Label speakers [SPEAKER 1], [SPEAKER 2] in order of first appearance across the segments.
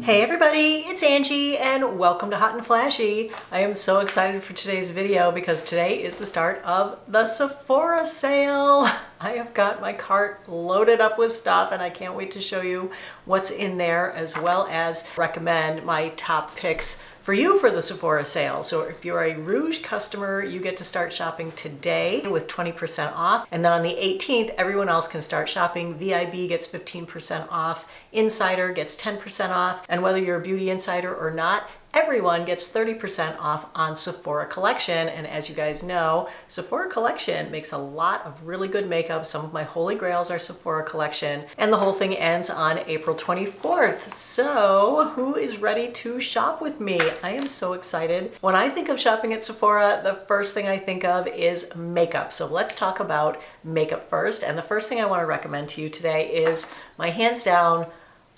[SPEAKER 1] Hey everybody, it's Angie and welcome to Hot and Flashy. I am so excited for today's video because today is the start of the Sephora sale. I have got my cart loaded up with stuff and I can't wait to show you what's in there, as well as recommend my top picks for you for the Sephora sale. So if you're a Rouge customer, you get to start shopping today with 20% off. And then on the 18th, everyone else can start shopping. VIB gets 15% off. Insider gets 10% off. And whether you're a beauty insider or not, everyone gets 30% off on Sephora Collection. And as you guys know, Sephora Collection makes a lot of really good makeup. Some of my holy grails are Sephora Collection. And the whole thing ends on April 24th. So who is ready to shop with me? I am so excited. When I think of shopping at Sephora, the first thing I think of is makeup. So let's talk about makeup first. And the first thing I want to recommend to you today is my hands down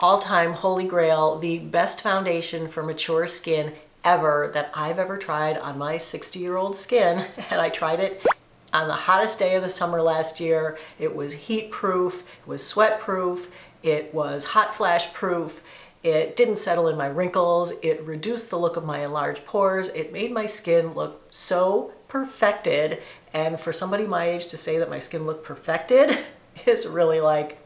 [SPEAKER 1] all-time holy grail, the best foundation for mature skin ever that I've ever tried on my 60-year-old skin. And I tried it on the hottest day of the summer last year. It was heat proof, it was sweat proof, it was hot flash proof. It didn't settle in my wrinkles. It reduced the look of my enlarged pores. It made my skin look so perfected. And for somebody my age to say that my skin looked perfected is really like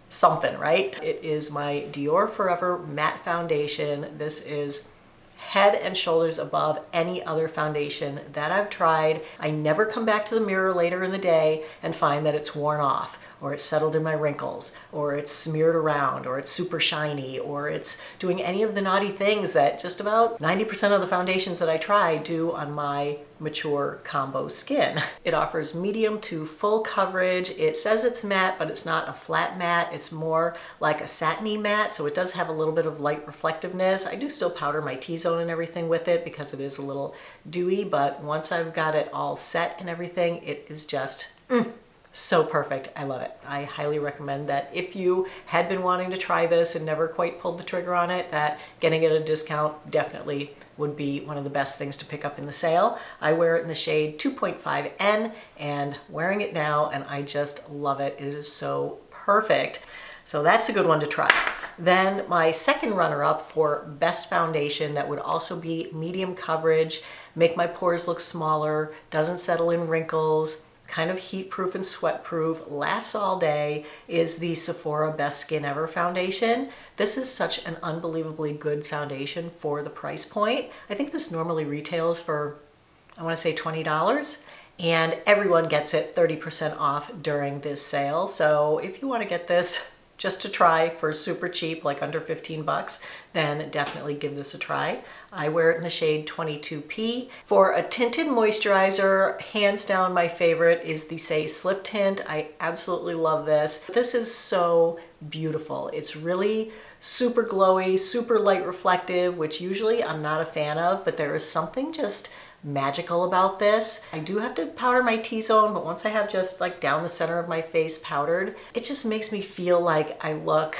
[SPEAKER 1] something, right? It is my Dior Forever Matte Foundation. This is head and shoulders above any other foundation that I've tried. I never come back to the mirror later in the day and find that it's worn off, or it's settled in my wrinkles, or it's smeared around, or it's super shiny, or it's doing any of the naughty things that just about 90% of the foundations that I try do on my mature combo skin. It offers medium to full coverage. It says it's matte, but it's not a flat matte. It's more like a satiny matte, so it does have a little bit of light reflectiveness. I do still powder my T-zone and everything with it because it is a little dewy, but once I've got it all set and everything, it is just so perfect. I love it. I highly recommend that if you had been wanting to try this and never quite pulled the trigger on it, that getting it at a discount definitely would be one of the best things to pick up in the sale. I wear it in the shade 2.5N and wearing it now, and I just love it. It is so perfect. So that's a good one to try. Then my second runner-up for best foundation that would also be medium coverage, make my pores look smaller, doesn't settle in wrinkles, kind of heat proof and sweat proof, lasts all day, is the Sephora Best Skin Ever foundation. This is such an unbelievably good foundation for the price point. I think this normally retails for, I want to say $20, and everyone gets it 30% off during this sale. So if you want to get this just to try for super cheap, like under 15 bucks, then definitely give this a try. I wear it in the shade 22P. For a tinted moisturizer, hands down my favorite is the Say Slip Tint. I absolutely love this. This is so beautiful. It's really super glowy, super light reflective, which usually I'm not a fan of, but there is something just magical about this. I do have to powder my T-zone, but once I have just like down the center of my face powdered, it just makes me feel like I look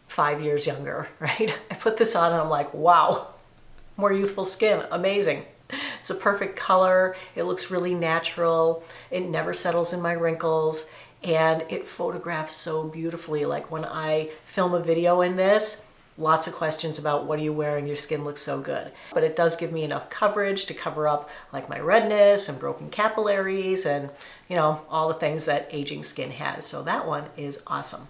[SPEAKER 1] 5 years younger, right? I put this on and I'm like, wow, more youthful skin, amazing. It's a perfect color. It looks really natural. It never settles in my wrinkles, and it photographs so beautifully. Like when I film a video in this, lots of questions about what are you wearing, your skin looks so good. But it does give me enough coverage to cover up like my redness and broken capillaries and, you know, all the things that aging skin has. So that one is awesome.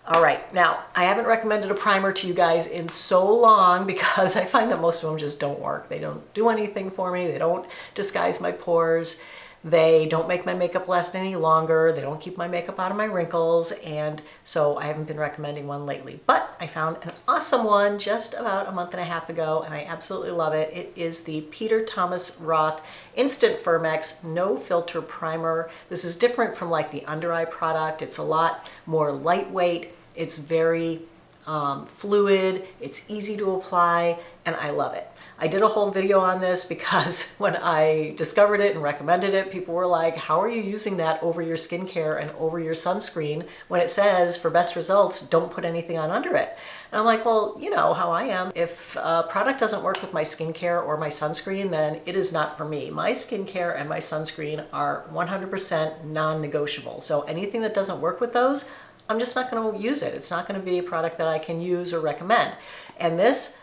[SPEAKER 1] All right, now I haven't recommended a primer to you guys in so long because I find that most of them just don't work. They don't do anything for me. They don't disguise my pores. They don't make my makeup last any longer. They don't keep my makeup out of my wrinkles. And so I haven't been recommending one lately, but I found an awesome one just about a month and a half ago, and I absolutely love it. It is the Peter Thomas Roth Instant Firmex No Filter Primer. This is different from like the under eye product. It's a lot more lightweight. It's very fluid. It's easy to apply, and I love it. I did a whole video on this because when I discovered it and recommended it, people were like, how are you using that over your skincare and over your sunscreen when it says for best results, don't put anything on under it? And I'm like, well, you know how I am. If a product doesn't work with my skincare or my sunscreen, then it is not for me. My skincare and my sunscreen are 100% non-negotiable. So anything that doesn't work with those, I'm just not going to use it. It's not going to be a product that I can use or recommend. And this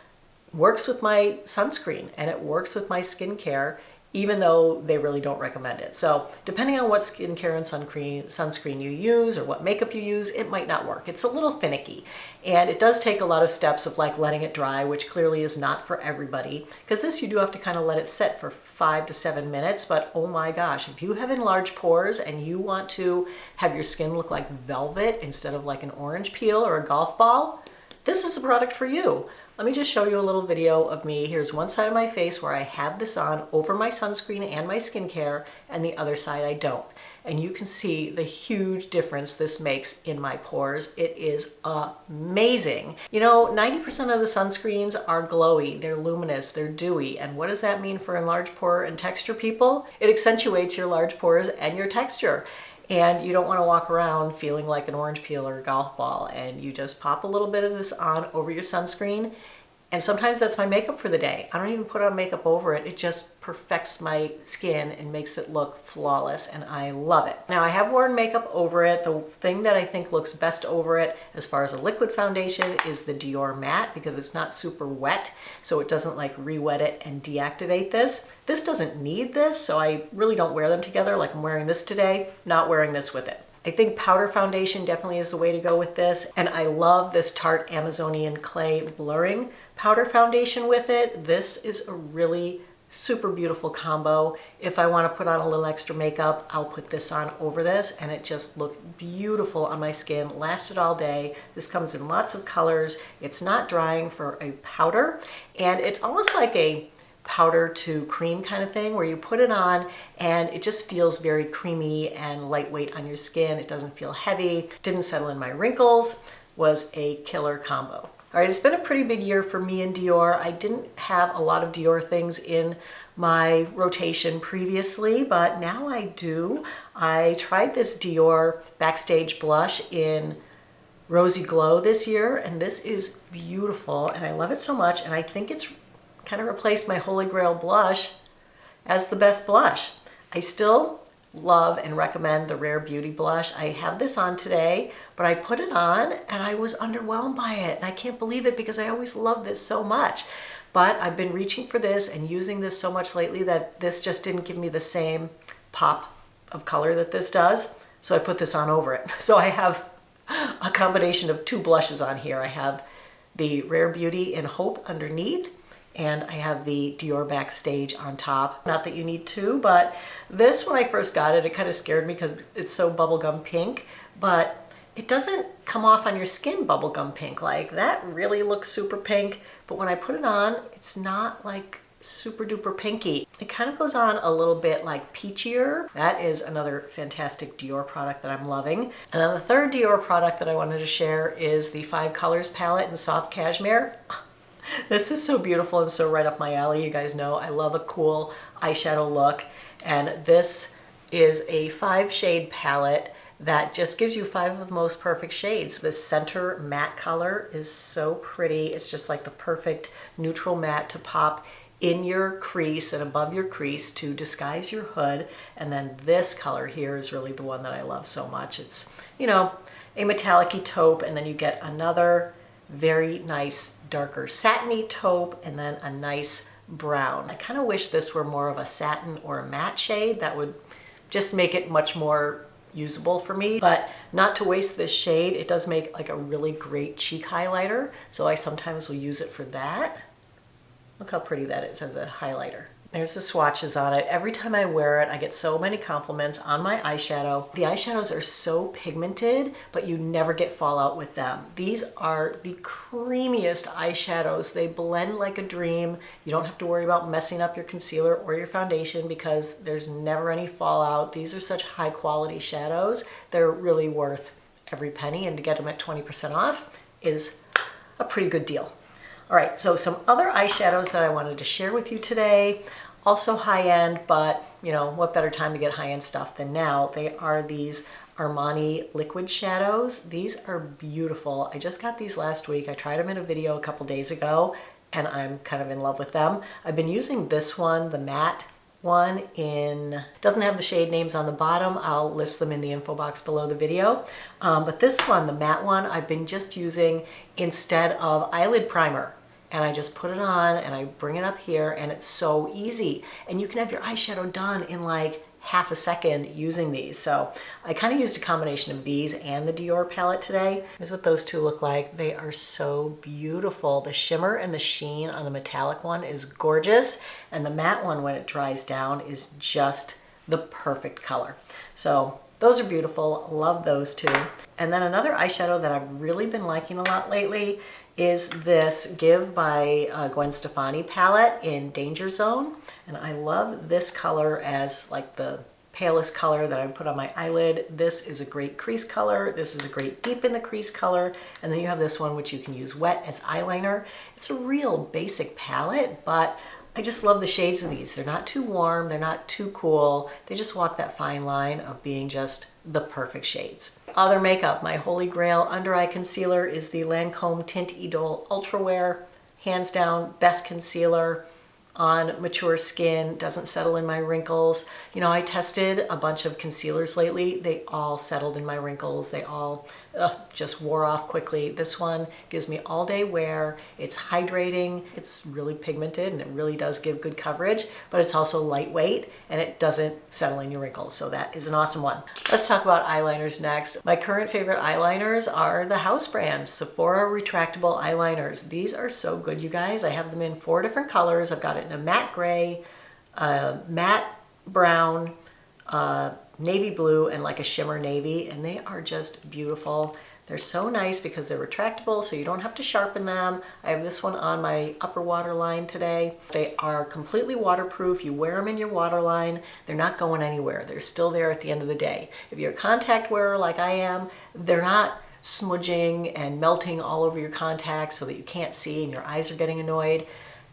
[SPEAKER 1] works with my sunscreen and it works with my skincare, even though they really don't recommend it. So depending on what skincare and sunscreen you use or what makeup you use, it might not work. It's a little finicky. And it does take a lot of steps of like letting it dry, which clearly is not for everybody. Because this you do have to kind of let it sit for 5 to 7 minutes. But oh my gosh, if you have enlarged pores and you want to have your skin look like velvet instead of like an orange peel or a golf ball, this is a product for you. Let me just show you a little video of me. Here's one side of my face where I have this on over my sunscreen and my skincare, and the other side I don't. And you can see the huge difference this makes in my pores. It is amazing. You know, 90% of the sunscreens are glowy, they're luminous, they're dewy. And what does that mean for enlarged pore and texture people? It accentuates your large pores and your texture. And you don't want to walk around feeling like an orange peel or a golf ball, and you just pop a little bit of this on over your sunscreen. And sometimes that's my makeup for the day. I don't even put on makeup over it. It just perfects my skin and makes it look flawless, and I love it. Now, I have worn makeup over it. The thing that I think looks best over it as far as a liquid foundation is the Dior Matte, because it's not super wet, so it doesn't like re-wet it and deactivate this. This doesn't need this, so I really don't wear them together. Like I'm wearing this today, not wearing this with it. I think powder foundation definitely is the way to go with this. And I love this Tarte Amazonian Clay Blurring powder foundation with it. This is a really super beautiful combo. If I want to put on a little extra makeup, I'll put this on over this, and it just looked beautiful on my skin, lasted all day. This comes in lots of colors. It's not drying for a powder, and it's almost like a powder to cream kind of thing where you put it on and it just feels very creamy and lightweight on your skin. It doesn't feel heavy, didn't settle in my wrinkles, was a killer combo. All right, it's been a pretty big year for me and Dior. I didn't have a lot of Dior things in my rotation previously, but now I do. I tried this Dior Backstage blush in Rosy Glow this year, and this is beautiful and I love it so much, and I think it's kind of replaced my Holy Grail blush as the best blush. I still love and recommend the Rare Beauty blush. I have this on today, but I put it on and I was underwhelmed by it. And I can't believe it because I always love this so much. But I've been reaching for this and using this so much lately that this just didn't give me the same pop of color that this does. So I put this on over it. So I have a combination of 2 blushes on here. I have the Rare Beauty in Hope underneath, and I have the Dior Backstage on top. Not that you need 2, but this, when I first got it, it kind of scared me because it's so bubblegum pink, but it doesn't come off on your skin bubblegum pink. Like that really looks super pink, but when I put it on, it's not like super duper pinky. It kind of goes on a little bit like peachier. That is another fantastic Dior product that I'm loving. And then the third Dior product that I wanted to share is the 5 Colors palette in Soft Cashmere. This is so beautiful and so right up my alley. You guys know I love a cool eyeshadow look, and this is a 5-shade palette that just gives you 5 of the most perfect shades. This center matte color is so pretty. It's just like the perfect neutral matte to pop in your crease and above your crease to disguise your hood. And then this color here is really the one that I love so much. It's, you know, a metallic-y taupe, and then you get another very nice darker satiny taupe, and then a nice brown. I kind of wish this were more of a satin or a matte shade. That would just make it much more usable for me, but not to waste this shade. It does make like a really great cheek highlighter, so I sometimes will use it for that. Look how pretty that is as a highlighter. There's the swatches on it. Every time I wear it, I get so many compliments on my eyeshadow. The eyeshadows are so pigmented, but you never get fallout with them. These are the creamiest eyeshadows. They blend like a dream. You don't have to worry about messing up your concealer or your foundation because there's never any fallout. These are such high quality shadows. They're really worth every penny, and to get them at 20% off is a pretty good deal. All right, so some other eyeshadows that I wanted to share with you today, also high-end, but you know, what better time to get high-end stuff than now? They are these Armani liquid shadows. These are beautiful. I just got these last week. I tried them in a video a couple days ago, and I'm kind of in love with them. I've been using this one, the matte one in, doesn't have the shade names on the bottom. I'll list them in the info box below the video. But this one, the matte one, I've been just using instead of eyelid primer. And I just put it on and I bring it up here, and it's so easy. And you can have your eyeshadow done in like half a second using these. So I kind of used a combination of these and the Dior palette today. Here's what those two look like. They are so beautiful. The shimmer and the sheen on the metallic one is gorgeous. And the matte one, when it dries down, is just the perfect color. So those are beautiful. Love those two. And then another eyeshadow that I've really been liking a lot lately is this Give by Gwen Stefani palette in Danger Zone. And I love this color as like the palest color that I put on my eyelid. This is a great crease color. This is a great deep in the crease color. And then you have this one, which you can use wet as eyeliner. It's a real basic palette, but I just love the shades of these. They're not too warm, they're not too cool. They just walk that fine line of being just the perfect shades. Other makeup, my holy grail under eye concealer is the Lancome Tint Idole Ultra Wear. Hands down, best concealer on mature skin, doesn't settle in my wrinkles. You know, I tested a bunch of concealers lately. They all settled in my wrinkles. They all just wore off quickly. This one gives me all day wear. It's hydrating. It's really pigmented and it really does give good coverage, but it's also lightweight and it doesn't settle in your wrinkles. So that is an awesome one. Let's talk about eyeliners next. My current favorite eyeliners are the house brand Sephora retractable eyeliners. These are so good, you guys. I have them in 4 different colors. I've got it in a matte gray, matte brown, navy blue, and like a shimmer navy, and they are just beautiful. They're so nice because they're retractable, so you don't have to sharpen them. I have this one on my upper waterline today. They are completely waterproof. You wear them in your waterline. They're not going anywhere. They're still there at the end of the day. If you're a contact wearer like I am, they're not smudging and melting all over your contacts so that you can't see and your eyes are getting annoyed.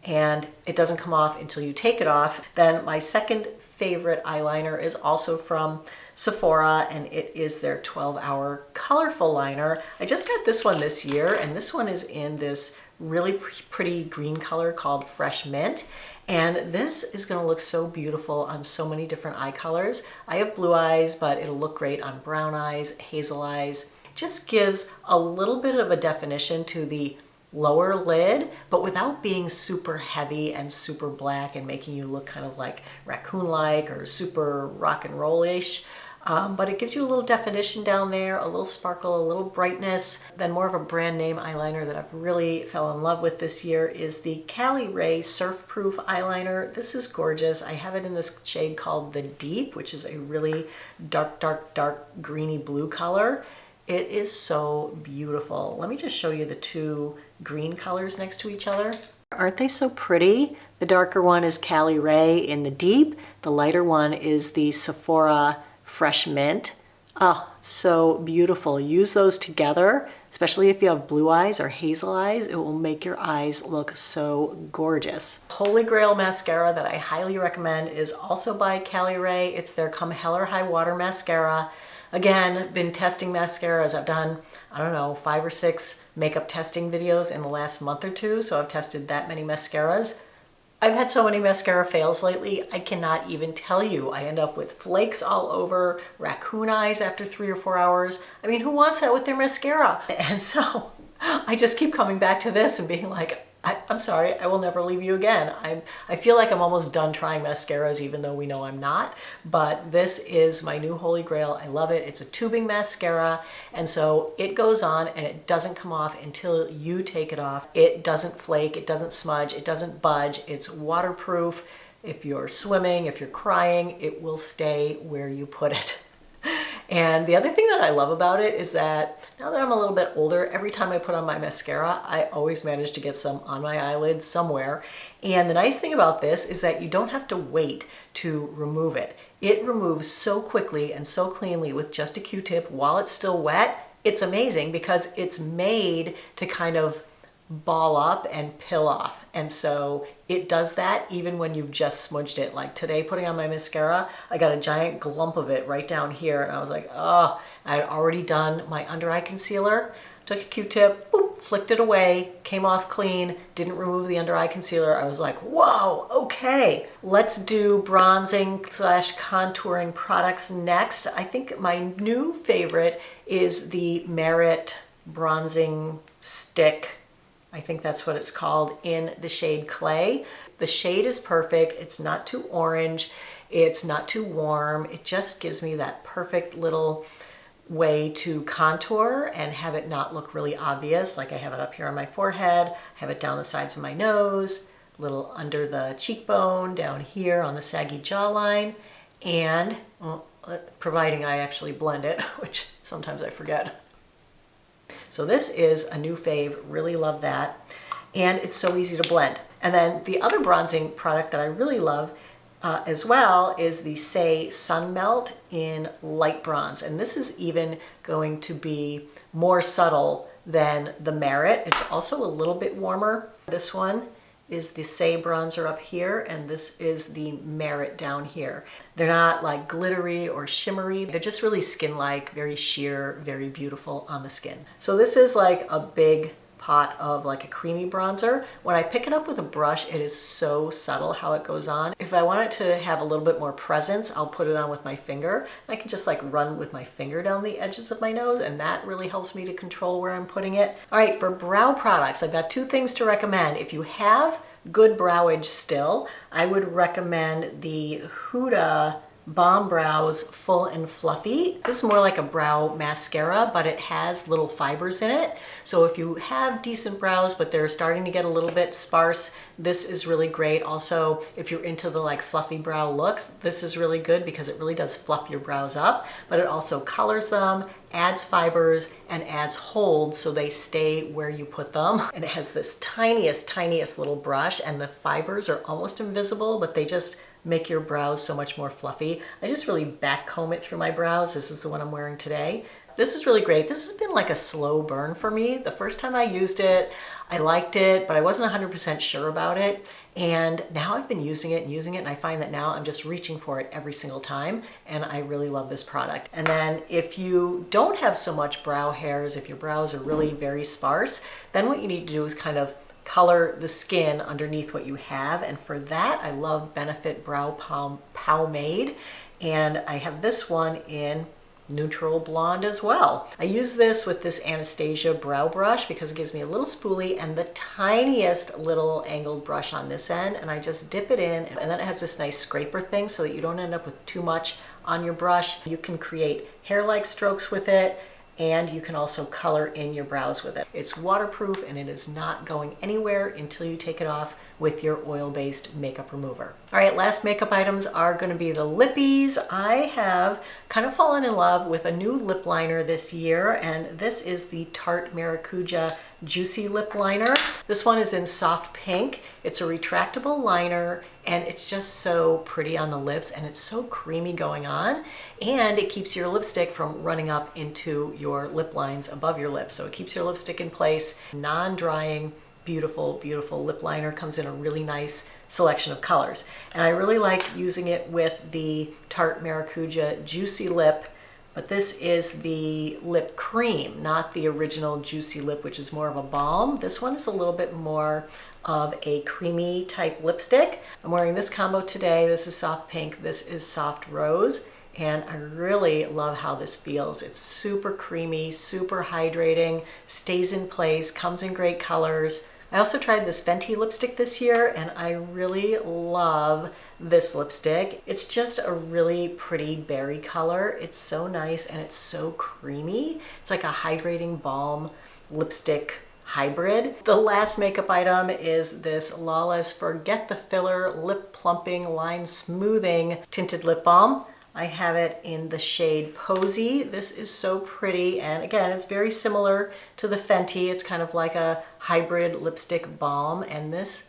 [SPEAKER 1] And it doesn't come off until you take it off. Then my second favorite eyeliner is also from Sephora, and it is their 12-hour colorful liner. I just got this one this year, and this one is in this really pretty green color called Fresh Mint. And this is gonna look so beautiful on so many different eye colors. I have blue eyes, but it'll look great on brown eyes, hazel eyes. It just gives a little bit of a definition to the lower lid, but without being super heavy and super black and making you look kind of like raccoon-like or super rock and roll-ish. But it gives you a little definition down there, a little sparkle, a little brightness. Then more of a brand name eyeliner that I've really fell in love with this year is the Cali Ray Surf Proof Eyeliner. This is gorgeous. I have it in this shade called the Deep, which is a really dark, dark, dark greeny blue color. It is so beautiful. Let me just show you the two green colors next to each other. Aren't they so pretty? The darker one is Cali Ray in the Deep. The lighter one is the Sephora Fresh Mint. Oh, so beautiful. Use those together, especially if you have blue eyes or hazel eyes. It will make your eyes look so gorgeous. Holy Grail mascara that I highly recommend is also by Cali Ray. It's their Come Hell or High Water mascara. Again, been testing mascaras. I've done, I don't know, 5 or 6 makeup testing videos in the last month or two, so I've tested that many mascaras. I've had so many mascara fails lately, I cannot even tell you. I end up with flakes all over, raccoon eyes after 3 or 4 hours. I mean, who wants that with their mascara? And so I just keep coming back to this and being like, I'm sorry, I will never leave you again. I feel like I'm almost done trying mascaras, even though we know I'm not. But this is my new holy grail. I love it. It's a tubing mascara, and so it goes on and it doesn't come off until you take it off. It doesn't flake, it doesn't smudge, it doesn't budge. It's waterproof. If you're swimming, if you're crying, it will stay where you put it. And the other thing that I love about it is that now that I'm a little bit older, every time I put on my mascara, I always manage to get some on my eyelid somewhere. And the nice thing about this is that you don't have to wait to remove it. It removes so quickly and so cleanly with just a Q-tip while it's still wet. It's amazing because it's made to kind of ball up and pill off. And so it does that even when you've just smudged it. Like today, putting on my mascara, I got a giant glump of it right down here. And I was like, oh, I had already done my under eye concealer. took a Q-tip, boop, flicked it away, came off clean, didn't remove the under eye concealer. I was like, whoa, okay. Let's do bronzing / contouring products next. I think my new favorite is the Merit Bronzing Stick. I think that's what it's called, in the shade Clay. The shade is perfect. It's not too orange. It's not too warm. It just gives me that perfect little way to contour and have it not look really obvious. Like I have it up here on my forehead, I have it down the sides of my nose, a little under the cheekbone, down here on the saggy jawline, and well, providing I actually blend it, which sometimes I forget. So this is a new fave, really love that. And it's so easy to blend. And then the other bronzing product that I really love as well is the Say Sun Melt in Light Bronze. And this is even going to be more subtle than the Merit. It's also a little bit warmer. This one is the Say bronzer up here, and this is the Merit down here. They're not like glittery or shimmery. They're just really skin-like, very sheer, very beautiful on the skin. So this is like a big pot of like a creamy bronzer. When I pick it up with a brush, it is so subtle how it goes on. If I want it to have a little bit more presence, I'll put it on with my finger. I can just like run with my finger down the edges of my nose, and that really helps me to control where I'm putting it. All right, for brow products, I've got two things to recommend. If you have good browage still, I would recommend the Huda Balm Brows Full and Fluffy. This is more like a brow mascara, but it has little fibers in it. So if you have decent brows, but they're starting to get a little bit sparse, this is really great. Also, if you're into the like fluffy brow looks, this is really good because it really does fluff your brows up, but it also colors them, adds fibers, and adds hold so they stay where you put them. And it has this tiniest little brush, and the fibers are almost invisible, but they just make your brows so much more fluffy. I just really back comb it through my brows. This is the one I'm wearing today. This is really great. This has been like a slow burn for me. The first time I used it, I liked it, but I wasn't 100% sure about it. And now I've been using it, and I find that now I'm just reaching for it every single time, and I really love this product. And then if you don't have so much brow hairs, if your brows are really very sparse, then what you need to do is kind of color the skin underneath what you have. And for that, I love Benefit Brow Pomade. And I have this one in neutral blonde as well. I use this with this Anastasia brow brush because it gives me a little spoolie and the tiniest little angled brush on this end, and I just dip it in, and then it has this nice scraper thing so that you don't end up with too much on your brush. You can create hair-like strokes with it, and you can also color in your brows with it. It's waterproof and it is not going anywhere until you take it off with your oil-based makeup remover. All right, last makeup items are gonna be the lippies. I have kind of fallen in love with a new lip liner this year, and this is the Tarte Maracuja Juicy Lip Liner. This one is in soft pink. It's a retractable liner, and it's just so pretty on the lips, and it's so creamy going on, and it keeps your lipstick from running up into your lip lines above your lips. So it keeps your lipstick in place, non-drying, beautiful lip liner. Comes in a really nice selection of colors. And I really like using it with the Tarte Maracuja Juicy Lip, but this is the lip cream, not the original Juicy Lip, which is more of a balm. This one is a little bit more of a creamy type lipstick. I'm wearing this combo today. This is soft pink, this is soft rose, and I really love how this feels. It's super creamy, super hydrating, stays in place, comes in great colors. I also tried this Fenty lipstick this year, and I really love this lipstick. It's just a really pretty berry color. It's so nice and it's so creamy. It's like a hydrating balm lipstick hybrid. The last makeup item is this Lawless Forget the Filler Lip Plumping Line Smoothing Tinted Lip Balm. I have it in the shade Posy. This is so pretty, and again, it's very similar to the Fenty. It's kind of like a hybrid lipstick balm, and this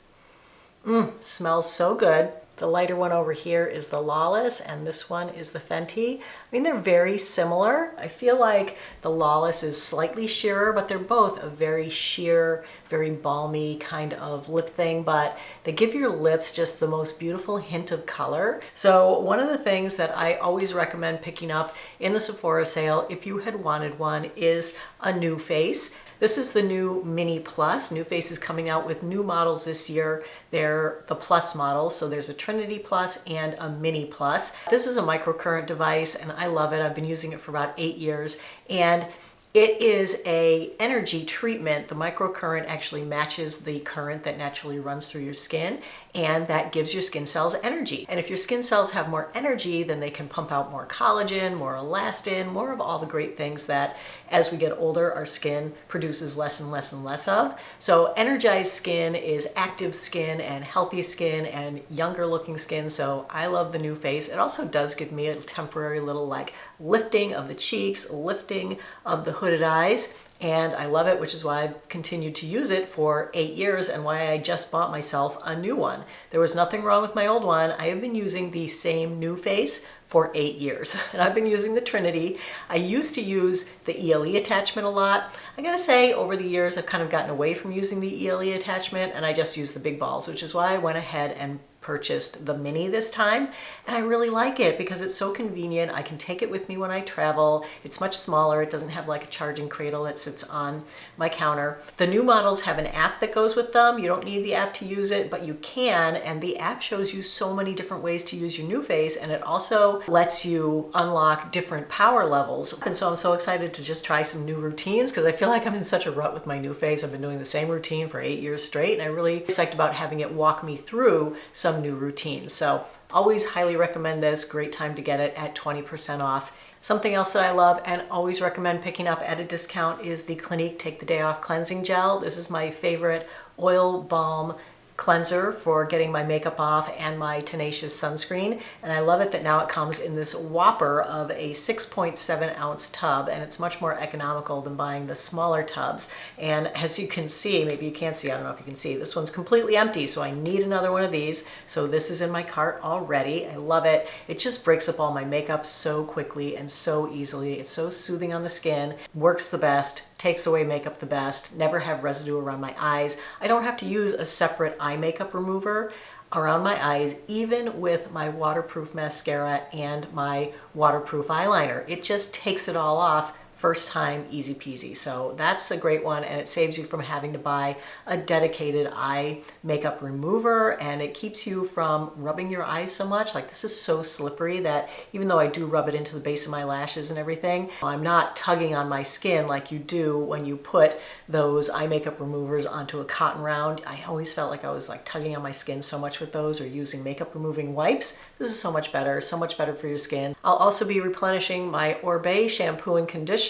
[SPEAKER 1] smells so good. The lighter one over here is the Lawless, and this one is the Fenty. I mean, they're very similar. I feel like the Lawless is slightly sheerer, but they're both a very sheer, very balmy kind of lip thing, but they give your lips just the most beautiful hint of color. So one of the things that I always recommend picking up in the Sephora sale, if you had wanted one, is a new face. This is the new Mini Plus. New Face is coming out with new models this year. They're the Plus models, so there's a Trinity Plus and a Mini Plus. This is a microcurrent device and I love it. I've been using it for about 8 years, and it is a energy treatment. The microcurrent actually matches the current that naturally runs through your skin, and that gives your skin cells energy. And if your skin cells have more energy, then they can pump out more collagen, more elastin, more of all the great things that as we get older, our skin produces less and less and less of. So energized skin is active skin and healthy skin and younger looking skin. So I love the new Face. It also does give me a temporary little like lifting of the cheeks, lifting of the hooded eyes. And I love it, which is why I've continued to use it for 8 years and why I just bought myself a new one. There was nothing wrong with my old one. I have been using the same new Face for 8 years. And I've been using the Trinity. I used to use the ELE attachment a lot. I gotta say, over the years, I've kind of gotten away from using the ELE attachment and I just use the big balls, which is why I went ahead and purchased the Mini this time, and I really like it because it's so convenient. I can take it with me when I travel. It's much smaller. It doesn't have like a charging cradle that sits on my counter. The new models have an app that goes with them. You don't need the app to use it, but you can, and the app shows you so many different ways to use your new Face, and it also lets you unlock different power levels. And so I'm so excited to just try some new routines because I feel like I'm in such a rut with my new Face. I've been doing the same routine for 8 years straight, and I'm really psyched about having it walk me through some new routines. So always highly recommend this. Great time to get it at 20% off. Something else that I love and always recommend picking up at a discount is the Clinique Take the Day Off Cleansing Gel. This is my favorite oil balm cleanser for getting my makeup off and my tenacious sunscreen, and I love it that now it comes in this whopper of a 6.7 ounce tub, and it's much more economical than buying the smaller tubs. And as you can see, maybe you can't see, I don't know if you can see, this one's completely empty, so I need another one of these. So this is in my cart already. I love it. It just breaks up all my makeup so quickly and so easily. It's so soothing on the skin, works the best, takes away makeup the best, never have residue around my eyes. I don't have to use a separate eye makeup remover around my eyes, even with my waterproof mascara and my waterproof eyeliner. It just takes it all off first time, easy peasy. So that's a great one, and it saves you from having to buy a dedicated eye makeup remover, and it keeps you from rubbing your eyes so much. Like, this is so slippery that even though I do rub it into the base of my lashes and everything, I'm not tugging on my skin like you do when you put those eye makeup removers onto a cotton round. I always felt like I was like tugging on my skin so much with those, or using makeup removing wipes. This is so much better for your skin. I'll also be replenishing my Orbe shampoo and conditioner.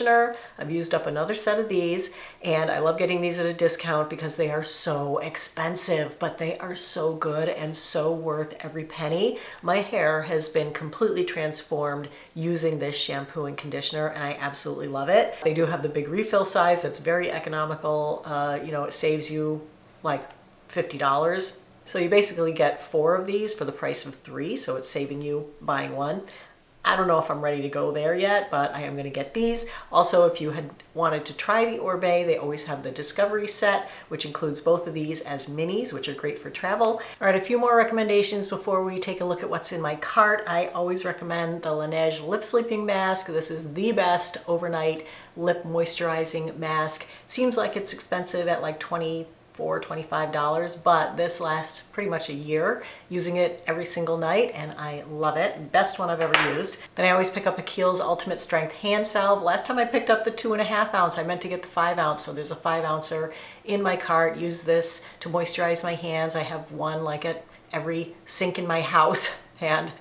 [SPEAKER 1] I've used up another set of these, and I love getting these at a discount because they are so expensive, but they are so good and so worth every penny. My hair has been completely transformed using this shampoo and conditioner, and I absolutely love it. They do have the big refill size that's very economical. You know, it saves you like $50. So you basically get 4 of these for the price of 3, so it's saving you buying one. I don't know if I'm ready to go there yet, but I am going to get these. Also, if you had wanted to try the Orbe, they always have the Discovery set, which includes both of these as minis, which are great for travel. All right, a few more recommendations before we take a look at what's in my cart. I always recommend the Laneige Lip Sleeping Mask. This is the best overnight lip moisturizing mask. Seems like it's expensive at like $24, $25, but this lasts pretty much a year, using it every single night, and I love it. Best one I've ever used. Then I always pick up a Kiehl's Ultimate Strength Hand Salve. Last time I picked up the 2.5 ounce, I meant to get the 5 ounce, so there's a 5 ouncer in my cart. Use this to moisturize my hands. I have one like at every sink in my house, and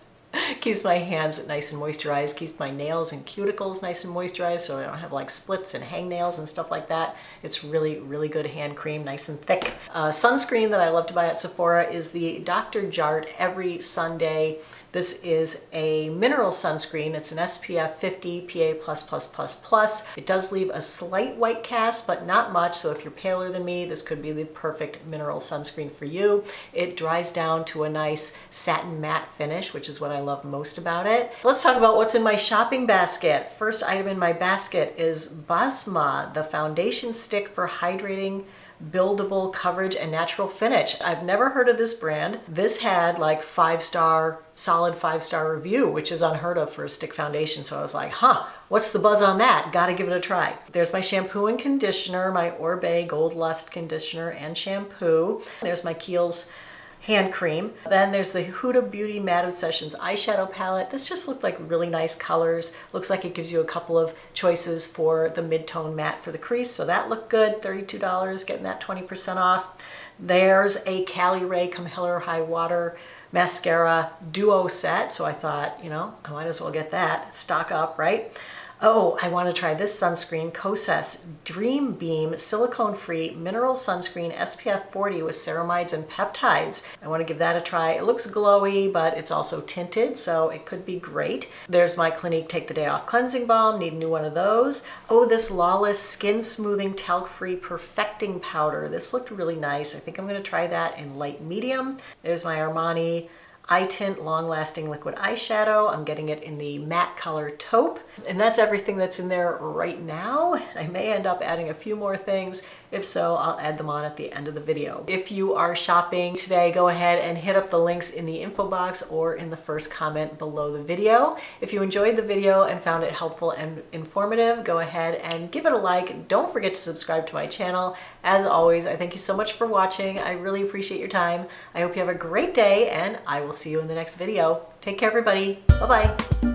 [SPEAKER 1] keeps my hands nice and moisturized, keeps my nails and cuticles nice and moisturized so I don't have like splits and hangnails and stuff like that. It's really, really good hand cream, nice and thick. Sunscreen that I love to buy at Sephora is the Dr. Jart Every Sunday. This is a mineral sunscreen. It's an SPF 50 PA++++. It does leave a slight white cast, but not much. So if you're paler than me, this could be the perfect mineral sunscreen for you. It dries down to a nice satin matte finish, which is what I love most about it. So let's talk about what's in my shopping basket. First item in my basket is Basma, the foundation stick for hydrating, buildable coverage and natural finish. I've never heard of this brand. This had like solid 5-star review, which is unheard of for a stick foundation. So I was like, What's the buzz on that? Gotta give it a try. There's my shampoo and conditioner, my Orbe Gold Lust conditioner and shampoo. There's my Kiehl's hand cream. Then there's the Huda Beauty Matte Obsessions eyeshadow palette. This just looked like really nice colors. Looks like it gives you a couple of choices for the mid-tone matte for the crease, so that looked good. $32, getting that 20% off. There's a Cali Ray Come Hell or High Water mascara duo set, so I thought, you know, I might as well get that. Stock up, right? Oh, I want to try this sunscreen, Kosas Dream Beam Silicone-Free Mineral Sunscreen SPF 40 with ceramides and peptides. I want to give that a try. It looks glowy, but it's also tinted, so it could be great. There's my Clinique Take the Day Off Cleansing Balm. Need a new one of those. Oh, this Lawless Skin Smoothing Talc-Free Perfecting Powder. This looked really nice. I think I'm going to try that in light medium. There's my Armani Eye Tint Long Lasting Liquid Eyeshadow. I'm getting it in the matte color taupe. And that's everything that's in there right now. I may end up adding a few more things. If so, I'll add them on at the end of the video. If you are shopping today, go ahead and hit up the links in the info box or in the first comment below the video. If you enjoyed the video and found it helpful and informative, go ahead and give it a like. Don't forget to subscribe to my channel. As always, I thank you so much for watching. I really appreciate your time. I hope you have a great day, and I will see you in the next video. Take care, everybody. Bye-bye.